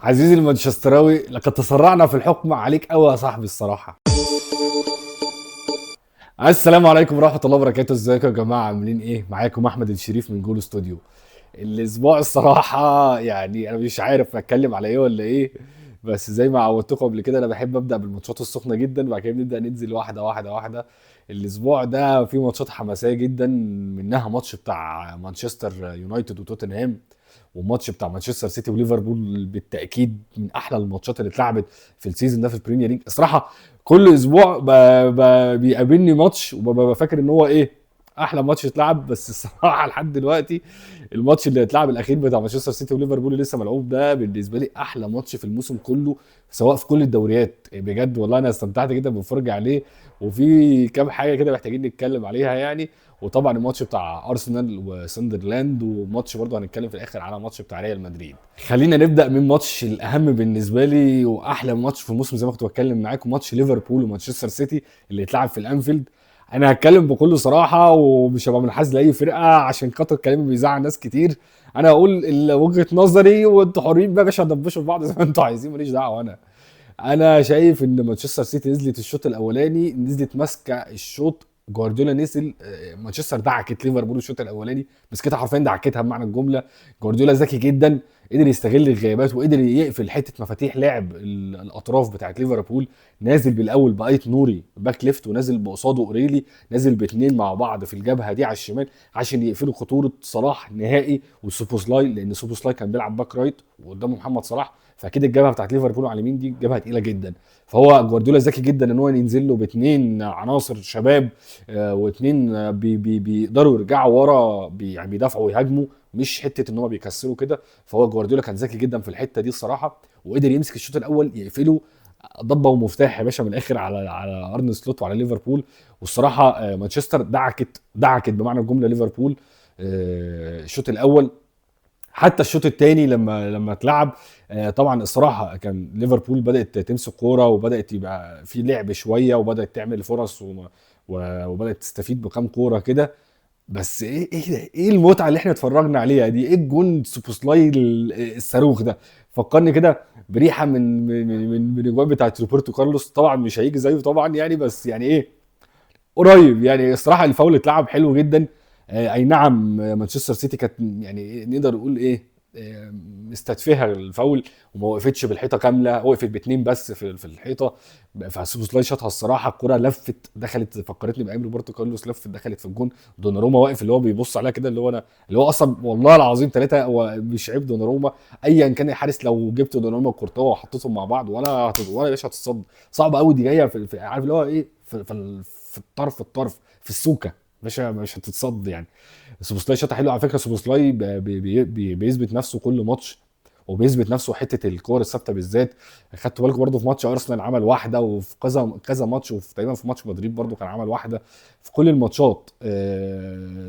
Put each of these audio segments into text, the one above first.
عزيزي المانشستراوي، لقد تسرعنا في الحكم عليك قوي يا صاحبي الصراحه. السلام عليكم ورحمه الله وبركاته. ازيكم يا جماعه؟ عاملين ايه؟ معاكم احمد الشريف من جول استوديو. الاسبوع الصراحه يعني انا مش عارف اتكلم على ايه ولا ايه. بس زي ما عودتكم قبل كده انا بحب ابدا بالماتشات السخنه جدا وبعد كده نبدا ننزل واحده واحده واحده. الاسبوع ده فيه ماتشات حماسيه جدا، منها ماتش بتاع مانشستر يونايتد وتوتنهام، وماتش بتاع مانشستر سيتي وليفربول بالتاكيد من احلى الماتشات اللي اتلعبت في السيزون ده في البريمير ليج الصراحه. كل اسبوع بيقابلني ماتش وببقى فاكر ان هو ايه احلى ماتش اتلعب. بس الصراحه لحد دلوقتي الماتش اللي اتلعب الاخير بتاع مانشستر سيتي وليفربول اللي لسه ملعوب ده بالنسبه لي احلى ماتش في الموسم كله، سواء في كل الدوريات. بجد والله انا استمتعت جدا بالفرجه عليه، وفي كام حاجه كده محتاجين نتكلم عليها يعني. وطبعا الماتش بتاع ارسنال وساندرلاند، وماتش برضه هنتكلم في الاخر على ماتش بتاع ريال مدريد. خلينا نبدا من ماتش الاهم بالنسبه لي واحلى ماتش في الموسم زي ما كنت بتكلم معاكم، ماتش ليفربول ومانشستر سيتي اللي اتلعب في الانفيلد. انا هتكلم بكل صراحه ومش هبقى منحاز لاي فرقه عشان خاطر كلامي بيزعل ناس كتير. انا هقول وجهه نظري وانتوا حرين بقى يا باشا، دبشوا في بعض زي ما انتوا عايزين، ماليش دعوه. انا شايف ان مانشستر سيتي نزلت الشوط الاولاني، نزلت ماسكه الشوط. جوارديولا نزل، مانشستر دعكت ليفربول الشوط الاولاني، مسكتها حرفيا دعكتها بمعنى الجمله. جوارديولا ذكي جدا، قدر يستغل الغيابات وقدر يقفل حته مفاتيح لعب الاطراف بتاعت ليفربول. نازل بالاول بايت نوري باك ليفت، ونازل بقصاده اوريلي، نازل باثنين مع بعض في الجبهه دي على الشمال عشان يقفلوا خطوره صلاح نهائي وسوبوسلاي، لان سوبوسلاي كان بيلعب باك رايت وقدامه محمد صلاح، فاكيد الجبهه بتاعت ليفربول على اليمين دي جبهه تقيله جدا. فهو جوارديولا ذكي جدا ان هو ينزل له باثنين عناصر شباب، واثنين بيقدروا يرجعوا ورا، يعني بيدافعوا ويهاجموا، مش حته ان هم بيكسروا كده. فهو جوارديولا كان ذكي جدا في الحته دي الصراحه، وقدر يمسك الشوط الاول يقفله ضبه ومفتاح يا باشا من الاخر على ارن سلوت وعلى ليفربول. والصراحه مانشستر دعكت بمعنى الجمله ليفربول الشوط الاول. حتى الشوط الثاني لما اتلعب، طبعا الصراحه كان ليفربول بدات تمسك كوره وبدات يبقى في لعب شويه وبدات تعمل فرص وبدات تستفيد بكام كوره كده. بس ايه ده؟ ايه المتعه اللي احنا اتفرجنا عليها دي؟ ايه الجون سوبوسلاي الصاروخ ده؟ فكرني كده بريحه من الاجوان بتاعت روبرتو كارلوس. طبعا مش هيجي زيه طبعا يعني، بس يعني ايه، قريب يعني. الصراحه الفاول اتلعب حلو جدا. اي نعم، مانشستر سيتي كانت يعني نقدر نقول ايه، مستدفها الفاول وما وقفتش بالحيطه كامله، وقفت باتنين بس في الحيطه. فسوبوسلاي شاطها الصراحه، الكره لفت دخلت، فكرتني بايام روبرتو كارلوس، لفت دخلت في الجون. دوناروما واقف اللي هو بيبص عليها كده، اللي هو انا اللي هو اصلا والله العظيم ثلاثه، هو مش عيب دوناروما ايا كان الحارس، لو جبت دوناروما وكورتوا وحطيتهم مع بعض ولا يا باشا هتصد. صعب قوي دي، جايه عارف اللي هو ايه، في الطرف في السوكه، مش هتتصد يعني. سوبوسلاي شاطر حلو على فكره. سوبوسلاي بيثبت نفسه كل ماتش، وبيثبت نفسه حته الكور الثابته بالذات. خدتوا بالكم برضه في ماتش ارسنال عمل واحده، وفي كذا كذا ماتش، وفي تقريبا في ماتش مدريد برضه كان عمل واحده. في كل الماتشات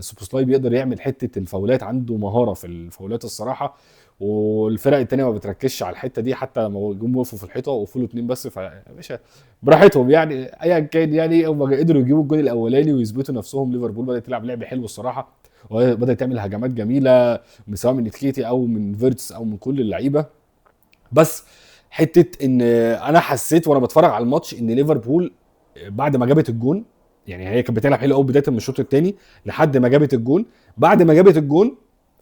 سوبوسلاي بيقدر يعمل حته الفاولات، عنده مهاره في الفاولات الصراحه. والفرق التانية ما بتركزش على الحته دي، حتى لما جم وقفوا في الحيطه وقفوا له اتنين بس، فيا باشا براحتهم يعني. ايا كان يعني هم قدروا يجيبوا الجول الاولاني ويثبتوا نفسهم. ليفربول بدات تلعب لعب حلو الصراحه، وبدات تعمل هجمات جميله سواء من نتكيتي او من فيرتس او من كل اللعيبه. بس حته ان انا حسيت وانا بتفرج على الماتش ان ليفربول بعد ما جابت الجون، يعني هي كانت بتلعب حلو قوي بدايه من الشوط الثاني لحد ما جابت الجون. بعد ما جابت الجون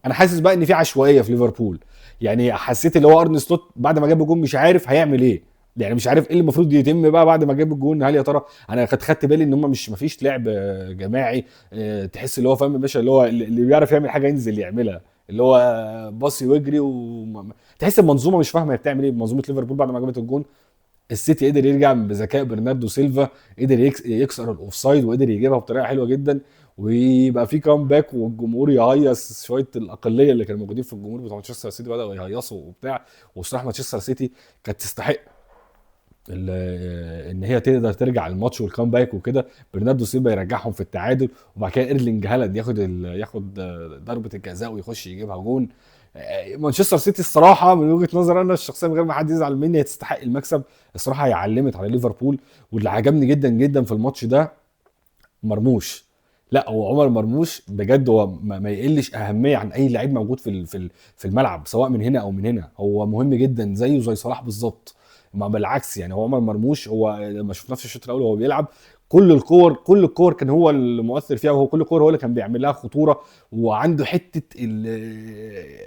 انا حاسس بقى ان في عشوائيه في ليفربول. يعني حسيت اللي هو ارن سلوت بعد ما جاب الجون مش عارف هيعمل ايه، يعني مش عارف ايه اللي المفروض يتم بقى بعد ما جاب الجون. هل يا ترى انا خدت بالي ان هم مش مفيش لعب جماعي، تحس اللي هو فاهم يا باشا، اللي هو اللي بيعرف يعمل حاجه ينزل يعملها، اللي هو باصي ويجري تحس المنظومه مش فاهمه هي بتعمل ايه. منظومه ليفربول بعد ما جابت الجون، السيتي قدر يرجع بذكاء برناردو سيلفا، قدر يكسر الاوفسايد وقدر يجيبها بطريقه حلوه جدا، ويبقى في كامباك والجمهور يهيص. شويه الاقليه اللي كانوا موجودين في الجمهور بتاع مانشستر سيتي بداوا يهيصوا وبتاع. وصراحه مانشستر سيتي كانت تستحق ان هي تقدر ترجع الماتش والكامباك وكده. برناردو سيلفا يرجعهم في التعادل، وبعد كده ايرلينج هالاند ياخد ضربه الجزاء ويخش يجيبها جون. مانشستر سيتي الصراحه من وجهه نظري انا الشخصيه، من غير ما حد يزعل مني، هي تستحق المكسب. الصراحه هي علمت على ليفربول. واللي عجبني جدا جدا في الماتش ده مرموش. لا هو عمر مرموش بجد هو ما يقلش اهميه عن اي لعيب موجود في الملعب، سواء من هنا او من هنا، هو مهم جدا زيه زي صلاح بالظبط. ما بالعكس يعني، هو عمر مرموش هو لما شفناه في الشوط الاول وهو بيلعب، كل الكور كان هو المؤثر فيها، وهو كل كور هو اللي كان بيعمل لها خطوره. وعنده حته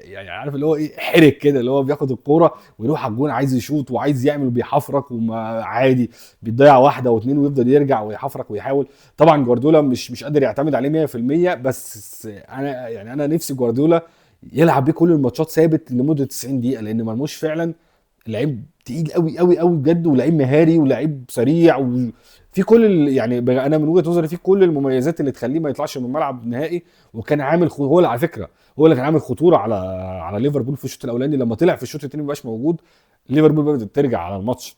يعني عارف اللي هو ايه، حرك كده، اللي هو بياخد الكوره ويروح على الجون عايز يشوط وعايز يعمل وبيحفرك، وما عادي بيضيع واحده واثنين ويفضل يرجع ويحفرك ويحاول. طبعا جوارديولا مش قادر يعتمد عليه 100%، بس انا يعني انا نفسي جوارديولا يلعب بيه كل الماتشات ثابت لمده 90 دقيقه، لان مرموش فعلا لعيب تقيل قوي قوي قوي بجد، ولعيب مهاري ولعيب سريع، وفي كل يعني انا من وجهه نظري في كل المميزات اللي تخليه ما يطلعش من الملعب نهائي. وكان عامل هو اللي على فكره هو اللي كان عامل خطوره على ليفربول في الشوط الاولاني، لما طلع في الشوط الثاني ما بقاش موجود، ليفربول بدات ترجع على الماتش.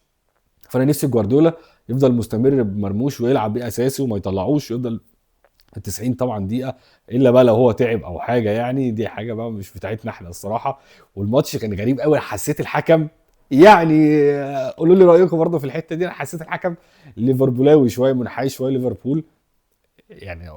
فانا نفسي جوارديولا يفضل مستمر بمرموش ويلعب بيه اساسي وما يطلعوش، يفضل ال 90 طبعا دقيقه، الا بقى لو هو تعب او حاجه، يعني دي حاجه بقى مش بتاعتنا احنا الصراحه. والماتش كان غريب قوي، حسيت الحكم يعني قولوا لي رايكم برضه في الحته دي. انا حسيت الحكم ليفربولاوي شويه، منحاز شويه ليفربول، يعني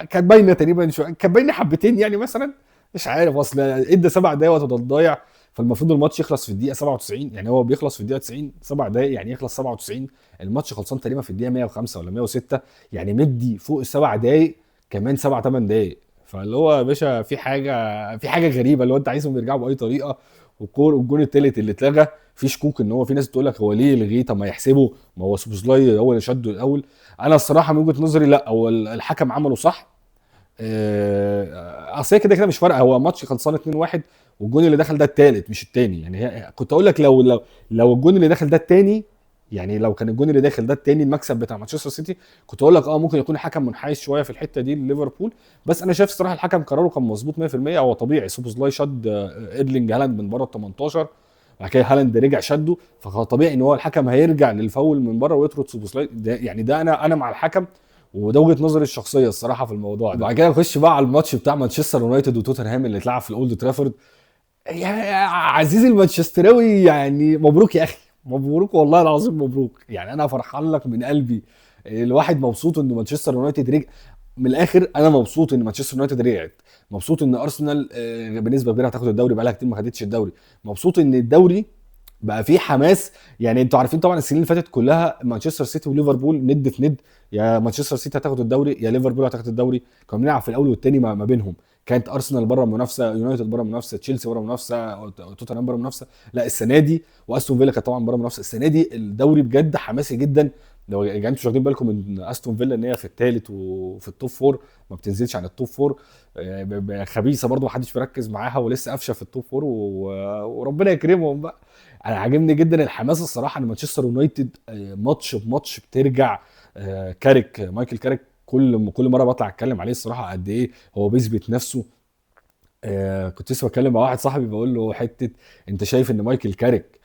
كانت باينه تقريبا شويه، كانت باينه حبتين يعني مثلا، مش عارف، اصل ادى 7 دقايق وقت ضايع. فالمفروض الماتش يخلص في الدقيقه 97، يعني هو بيخلص في الدقيقه 90، 7 دقايق يعني يخلص 97. الماتش خلصان تقريبا في الدقيقه 105 ولا 106، يعني مدي فوق ال7 دقايق كمان 7 8 دقايق. فاللي هو يا باشا في حاجه غريبه، اللي هو انت عايزهم يرجعوا باي طريقه. والجون التالت اللي اتلغى، في شكوك ان هو في ناس بتقول لك هو ليه يلغيه، طب ما يحسبه، ما هو سوبوسلاي هو اللي شده الاول. انا الصراحه من وجهه نظري لا، هو الحكم عمله صح. اصل هي كده كده مش فارقه، هو ماتش خلصان 2-1، والجون اللي دخل ده الثالث مش الثاني. يعني كنت اقول لك لو الجون اللي دخل ده الثاني، يعني لو كان الجون اللي داخل ده الثاني المكسب بتاع مانشستر سيتي، كنت اقول لك ممكن يكون الحكم منحاز شويه في الحته دي لليفربول. بس انا شايف الصراحه الحكم قراره كان مظبوط 100%. هو طبيعي سوبوزلاي شد ايرلينج هالاند من بره ال 18، بعد كده هالاند رجع شده، فطبيعي ان هو الحكم هيرجع للفاول من بره ويطرد سوبوزلاي ده. يعني ده انا مع الحكم، وده وجهه نظري الشخصيه الصراحه في الموضوع ده. بعد كده نخش بقى على الماتش بتاع مانشستر يونايتد وتوتنهام اللي اتلعب في الاولد ترافورد. يا عزيزي المانشستراوي، يعني مبروك يا اخي، مبروك والله العظيم مبروك، يعني انا فرحان لك من قلبي. الواحد مبسوط ان مانشستر يونايتد رجع. من الاخر انا مبسوط ان مانشستر يونايتد رجعت، مبسوط ان ارسنال بنسبه كبيره هتاخد الدوري، بقى لها كتير ما خدتش الدوري، مبسوط ان الدوري بقى فيه حماس. يعني انتوا عارفين طبعا السنين اللي فاتت كلها مانشستر سيتي وليفربول ند في ند، يا مانشستر سيتي هتاخد الدوري يا ليفربول هتاخد الدوري، كنا بنلعب في الاول والثاني ما بينهم. كانت ارسنال بره المنافسه، يونايتد بره المنافسه، تشيلسي بره المنافسه، توتنهام بره المنافسه. لا السنه دي واستون فيلا كانت طبعا بره المنافسه، السنه دي الدوري بجد حماسي جدا. لو يعني انتوا مش واخدين بالكم من استون فيلا ان هي في الثالث وفي التوب فور، ما بتنزلش عن التوب فور، خبيثه برضو ما حدش مركز معاها ولسه قافشه في التوب فور، وربنا يكرمهم بقى. انا عاجبني جدا الحماس الصراحه ان مانشستر يونايتد ماتش بماتش بترجع. مايكل كاريك كل مره بطلع اتكلم عليه الصراحه قد ايه هو بيثبت نفسه. كنت لسه بتكلم مع واحد صاحبي بقول له حته، انت شايف ان مايكل كاريك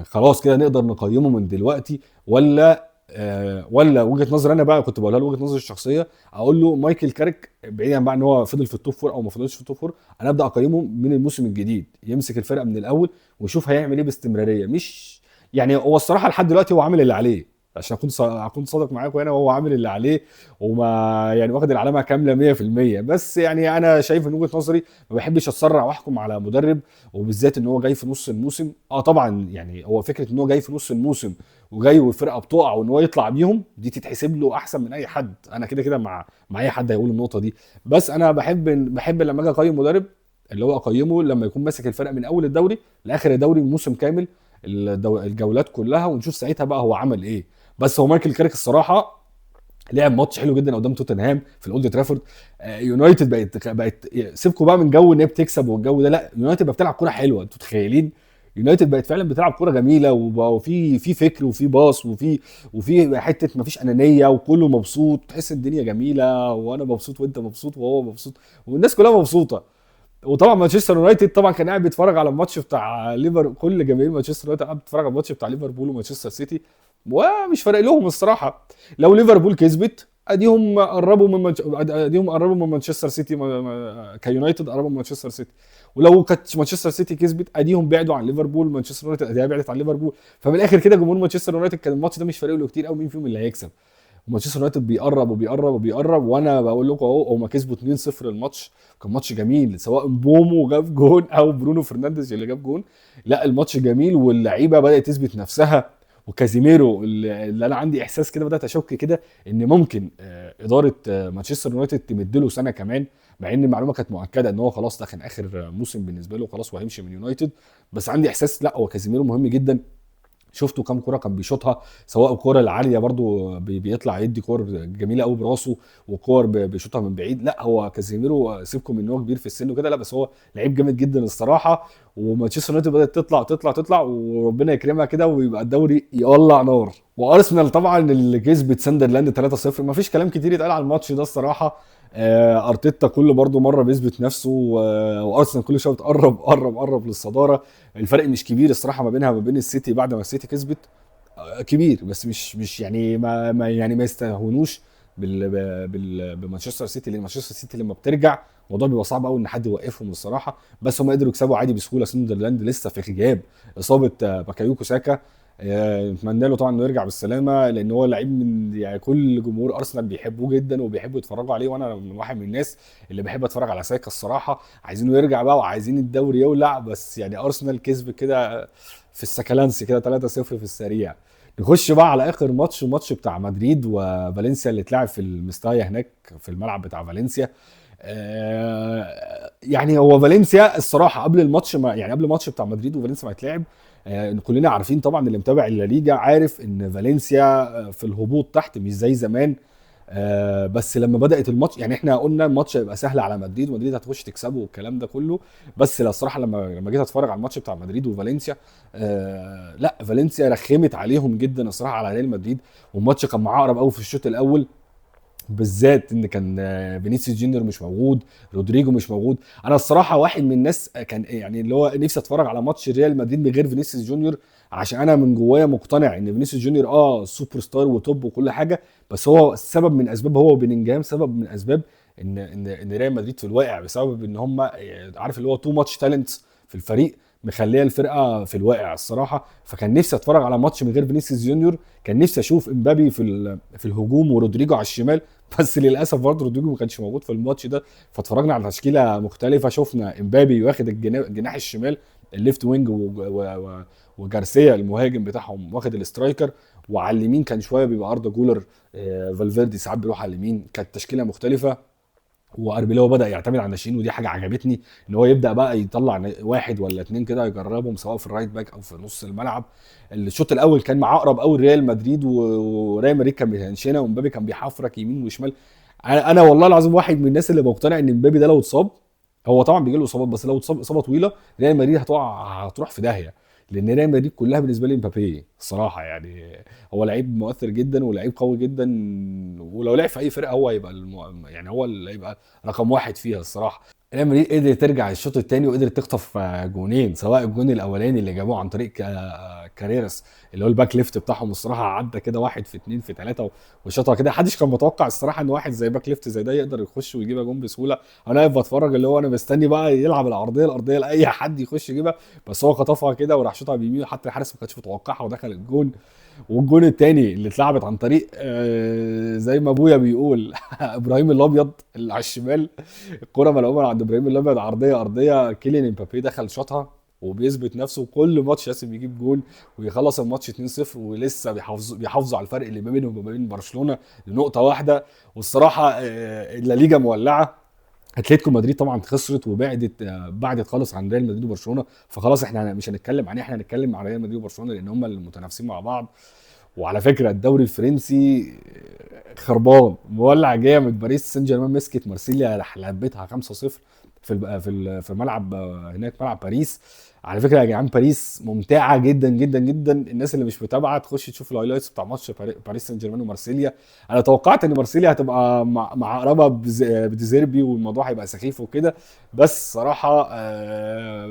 خلاص كده نقدر نقيمه من دلوقتي، ولا وجهه نظر انا بقى كنت بقولها له وجهه نظري الشخصيه، اقول له مايكل كاريك بعيدا بقى ان هو فضل في التوب فور او ما فضلش في التوب فور، انا ابدا اقيمه من الموسم الجديد، يمسك الفرقه من الاول ويشوف هيعمل ايه باستمراريه. مش يعني هو الصراحه لحد دلوقتي هو عامل اللي عليه، عشان اكون صادق معاكم هنا، وهو عامل اللي عليه وما يعني واخد العلامه كامله 100%. بس يعني انا شايف من وجهه نظري ما بحبش اتسرع واحكم على مدرب، وبالذات ان هو جاي في نص الموسم. طبعا يعني هو فكره ان هو جاي في نص الموسم وجاي والفرقه بتقع وان هو يطلع بيهم، دي تتحسب له احسن من اي حد. انا كده كده مع اي حد هيقول النقطه دي. بس انا بحب لما اجي اقيم مدرب، اللي هو اقيمه لما يكون ماسك الفرقه من اول الدوري لاخر الدوري، موسم كامل، الجولات كلها، ونشوف ساعتها بقى هو عمل ايه. بس هو مايكل كاريك الصراحه لعب ماتش حلو جدا قدام توتنهام في الاولد ترافورد. يونايتد بقت سيبكوا بقى من جو ان هي بتكسب والجو ده، لا يونايتد بقت بتلعب كوره حلوه، انتوا متخيلين؟ يونايتد بقت فعلا بتلعب كوره جميله، وفي فكر وفي باص وفي حته ما فيش انانيه، وكله مبسوط، تحس الدنيا جميله، وانا مبسوط وانت مبسوط وهو مبسوط والناس كلها مبسوطه. وطبعا مانشستر يونايتد طبعا كان قاعد بيتفرج على الماتش بتاع ليفر، كل جماهير مانشستر يونايتد قاعد بتتفرج على الماتش بتاع ليفربول ومانشستر سيتي، ومش فارق لهم الصراحه. لو ليفربول كسبت اديهم قربوا من مانشستر سيتي، كيونايتد قربوا من مانشستر سيتي. ولو كانت مانشستر سيتي كسبت اديهم بعدوا عن ليفربول، مانشستر يونايتد اديها بعدت عن ليفربول. فمن الاخر كده جمهور مانشستر يونايتد كان الماتش ده مش فارق له كتير قوي مين فيهم اللي هيكسب. ومانشستر يونايتد بيقرب وبيقرب وبيقرب، وانا بقول لكم اهو هم كسبوا 2-0 الماتش. كان ماتش جميل، سواء بومو جاب جون او برونو فرنانديز اللي جاب جون. لا الماتش جميل، واللعيبه بدات تثبت نفسها. وكازيميرو اللي انا عندي احساس كده، بدات اشك كده ان ممكن اداره مانشستر يونايتد تمد له سنه كمان، مع ان المعلومه كانت مؤكده ان هو خلاص ده كان اخر موسم بالنسبه له، خلاص وهيمشي من يونايتد. بس عندي احساس لا، هو كازيميرو مهم جدا. شفتوا كام كرة كان بيشوطها، سواء الكرة العالية برضو بيطلع يدي كور جميلة قوي براسه، وكور بيشوطها من بعيد. لا هو كازيميرو سيبكم ان هو كبير في السن وكده، لا بس هو لعيب جامد جدا الصراحة. ومانشستر يونايتد بدأت تطلع تطلع تطلع، وربنا يكرمها كده ويبقى الدوري يولع نار. وارسنال طبعا اللي كسبت ساندرلاند 3-0، مفيش كلام كتير يتقال على الماتش ده الصراحة. ارتيتا كل برضه مره بيثبت نفسه، وارسنال كل شويه بتقرب قرب قرب للصداره. الفرق مش كبير الصراحه ما بينها وما بين السيتي بعد ما السيتي كسبت. كبير بس مش يعني ما يستهونوش بمانشستر سيتي، لان مانشستر سيتي لما بترجع الموضوع بيبقى صعب قوي ان حد يوقفهم الصراحه. بس هم قدروا يكسبوا عادي بسهوله ساندرلاند، لسه في غياب اصابه باكايوكو ساكا. نتمنى له طبعا انه يرجع بالسلامه، لان هو لعيب من يعني كل جمهور ارسنال بيحبوه جدا وبيحبوا يتفرجوا عليه، وانا من واحد من الناس اللي بحب اتفرج على ساكا الصراحه. عايزينه يرجع بقى وعايزين الدوري يولع، بس يعني ارسنال كسب كده في السكالانس كده 3-0 في السريع. نخش بقى على اخر ماتش، الماتش بتاع مدريد وفالنسيا اللي اتلعب في المستايا هناك في الملعب بتاع فالنسيا. يعني هو فالنسيا الصراحه قبل الماتش، ما يعني قبل الماتش بتاع مدريد وفالنسيا ما يتلعب، كلنا عارفين طبعا، اللي متابع الليجا عارف ان فالنسيا في الهبوط تحت مش زي زمان. بس لما بدات الماتش يعني احنا قلنا الماتش هيبقى سهل على مدريد، ومدريد هتخش تكسبه والكلام ده كله. بس لا الصراحه لما جيت اتفرج على الماتش بتاع مدريد وفالنسيا، لا فالنسيا رخمت عليهم جدا الصراحه على ريال مدريد. والماتش كان معقرب قوي في الشوط الاول، بالذات ان كان فينيسيوس جونيور مش موجود، رودريجو مش موجود. انا الصراحه واحد من الناس كان يعني اللي هو نفسي اتفرج على ماتش ريال مدريد من غير فينيسيوس جونيور، عشان انا من جوايا مقتنع ان فينيسيوس جونيور سوبر ستار وتوب وكل حاجه. بس هو سبب من اسباب، هو وبيلينجهام سبب من اسباب ان ريال مدريد في الواقع، بسبب ان هم عارف اللي هو تو ماتش تالنت في الفريق، مخليه الفرقه في الواقع الصراحه. فكان نفسي اتفرج على ماتش من غير فينيسيوس جونيور، كان نفسي اشوف امبابي في الهجوم ورودريجو على الشمال. بس للاسف برضه رودريجو ما كانش موجود في الماتش ده، فاتفرجنا على تشكيله مختلفه. شفنا امبابي واخد الجناح الشمال الليفت وينج، وجارسيا المهاجم بتاعهم واخد الاسترايكر، وعلى اليمين كان شويه بيبقى اردا جولر. فالفيردي ساعات بيروح على اليمين، كانت تشكيله مختلفه. واربيلو بدا يعتمد على الناشئين، ودي حاجه عجبتني، ان هو يبدا بقى يطلع واحد ولا اتنين كده يجربهم، سواء في الرايت باك او في نص الملعب. الشوط الاول كان مع اقرب قوي ريال مدريد، وريال مدريد كان بيتنشنه، ومبابي كان بيحفرك يمين وشمال. انا والله العظيم واحد من الناس اللي مقتنع ان مبابي ده لو اتصاب، هو طبعا بيجي له اصابات، بس لو اتصاب اصابه طويله ريال مدريد هتروح في داهيه. لان ريال مدريد كلها بالنسبه لي مبابي الصراحه يعني. هو لعيب مؤثر جدا ولعيب قوي جدا، ولو لعب في اي فرقه هو هيبقى يعني هو اللي هيبقى رقم واحد فيها الصراحه. ريال مدريد قدرت ترجع الشوط الثاني وقدرت تخطف جونين، سواء الجون الاولاني اللي جابوه عن طريق كاريراس، اللي هو الباك ليفت بتاعهم الصراحه، عدى كده واحد في اتنين في ثلاثه وشاطها كده. محدش كان متوقع الصراحه ان واحد زي باك ليفت زي ده يقدر يخش ويجيبها جون بسهوله. انا واقف بتفرج اللي هو انا مستني بقى يلعب الارضيه لاي حد يخش يجيبها، بس هو خطفها كده وراح شاطها بيمين، حتى الحارس ما كانش متوقعها ودخل الجون. والجون الثاني اللي اتلعبت عن طريق زي ما ابويا بيقول ابراهيم الابيض اللي على الشمال. الكره ملعوبه عند ابراهيم الابيض، عرضيه ارضيه، كيليان امبابي دخل شاطها وبيثبت نفسه. كل ماتش لازم يجيب جول ويخلص الماتش 2-0، ولسه بيحافظوا على الفرق اللي ما بينهم وما بين برشلونه لنقطه واحده. والصراحه الليجا مولعه. اتلتيكو مدريد طبعا خسرت وبعدت، بعدت خالص عن ريال مدريد وبرشلونه، فخلاص احنا مش هنتكلم عن احنا هنتكلم عن ريال مدريد وبرشلونه، لان هم المتنافسين مع بعض. وعلى فكره الدوري الفرنسي خربان مولع جامد. باريس سان جيرمان مسكت مارسيليا راح لعبتها 5-0 في ملعب هناك ملعب باريس. على فكره يا جدعان باريس ممتعه جدا جدا جدا، الناس اللي مش متابعه تخش تشوف الهايلايتس بتاع ماتش باريس سان جيرمان ومارسيليا. انا توقعت ان مارسيليا هتبقى مع قرابه بديزيربي والموضوع هيبقى سخيف وكده، بس صراحه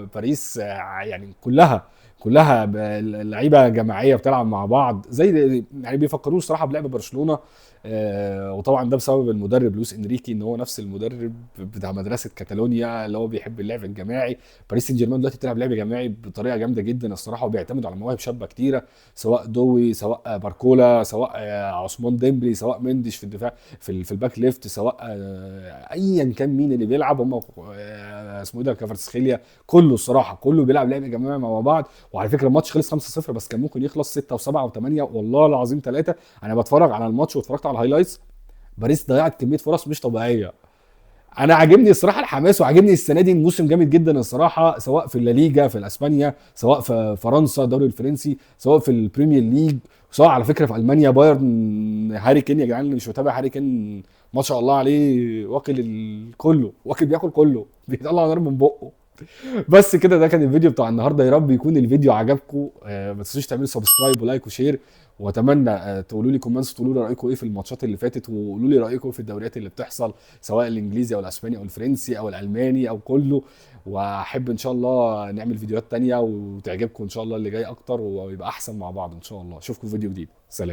باريس يعني كلها اللعيبه جماعيه بتلعب مع بعض، زي يعني بيفكروش صراحه بلعب برشلونه. وطبعا ده بسبب المدرب لويس انريكي، ان هو نفس المدرب بتاع مدرسه كاتالونيا اللي هو بيحب اللعب الجماعي. باريس سان جيرمان دلوقتي بتلعب لعب جماعي بطريقه جامده جدا الصراحه، وبيعتمدوا على مواهب شابه كتيره، سواء دوي، سواء باركولا، سواء عثمان ديمبلي، سواء مندش في الدفاع، في الباك ليفت، سواء ايا كان مين اللي بيلعب، هم اسمه ايه ده، كفاراتسخيليا. كله الصراحه كله بيلعب لعب جماعي مع بعض. وعلى فكره الماتش خلص 5-0، بس كان ممكن يخلص 6 و7 و8 والله العظيم 3. انا بتفرج على الماتش واتفرجت على الهايلايتس، باريس ضيعت كميه فرص مش طبيعيه. انا عاجبني الصراحه الحماس، وعاجبني السنه دي الموسم جامد جدا الصراحه، سواء في الليجا في الاسبانيا، سواء في فرنسا الدوري الفرنسي، سواء في البريمير ليج، سواء على فكره في المانيا بايرن. هاري كين يا جدعان اللي مش متابع هاري كين، ما شاء الله عليه، واكل كله، واكل بياكل كله بيطلع نار من بقه. بس كده، ده كان الفيديو بتاع النهارده، يا رب يكون الفيديو عجبكم. ما تنسوش تعملوا سبسكرايب ولايك وشير، واتمنى تقولوا لي كومنتس، تقولوا لي رايكم ايه في الماتشات اللي فاتت، وقولوا لي رايكم في الدوريات اللي بتحصل، سواء الانجليزي او الاسباني او الفرنسي او الالماني او كله. واحب ان شاء الله نعمل فيديوهات تانية وتعجبكم ان شاء الله اللي جاي اكتر، ويبقى احسن مع بعض ان شاء الله. اشوفكم في فيديو جديد، سلام.